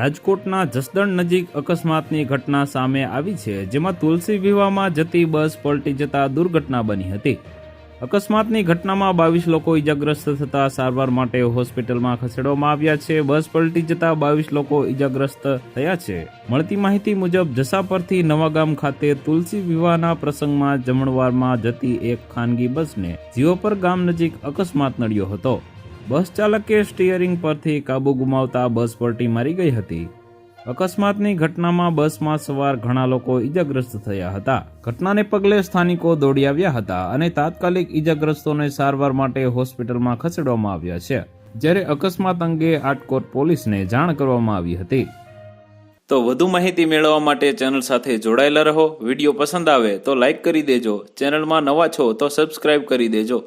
રાજકોટના જસદણ નજીક અકસ્માતની ઘટના સામે આવી છે, જેમાં તુલસી વિવાહમાં જતી બસ પલટી જતા દુર્ઘટના બની હતી। અકસ્માતની ઘટનામાં 22 લોકો ઇજાગ્રસ્ત થતા સારવાર માટે હોસ્પિટલમાં ખસેડવામાં આવ્યા છે। બસ પલટી જતા 22 લોકો ઇજાગ્રસ્ત થયા છે। મળતી માહિતી મુજબ જસાપરથી નવાગામ ખાતે તુલસી વિવાહના પ્રસંગમાં જમણવારમાં જતી એક ખાનગી બસને જીઓપર ગામ નજીક અકસ્માત નડ્યો હતો। બસ ચાલકે સ્ટીયરિંગ પરથી કાબુ ગુમાવતા બસ પલટી મારી ગઈ હતી। અકસ્માતની ઘટનામાં બસમાં સવાર ઘણા લોકો ઇજાગ્રસ્ત થયા હતા। ઘટનાને પગલે સ્થાનિકો દોડી આવ્યા હતા અને તાત્કાલિક ઇજાગ્રસ્તોને સારવાર માટે હોસ્પિટલમાં ખસેડવામાં આવ્યા છે, જ્યારે અકસ્માત અંગે આટકોટ પોલીસને જાણ કરવામાં આવી હતી। તો વધુ માહિતી મેળવવા માટે ચેનલ સાથે જોડાયેલા રહો। વિડીયો પસંદ આવે તો લાઇક કરી દેજો, ચેનલમાં નવા છો તો સબસ્ક્રાઇબ કરી દેજો।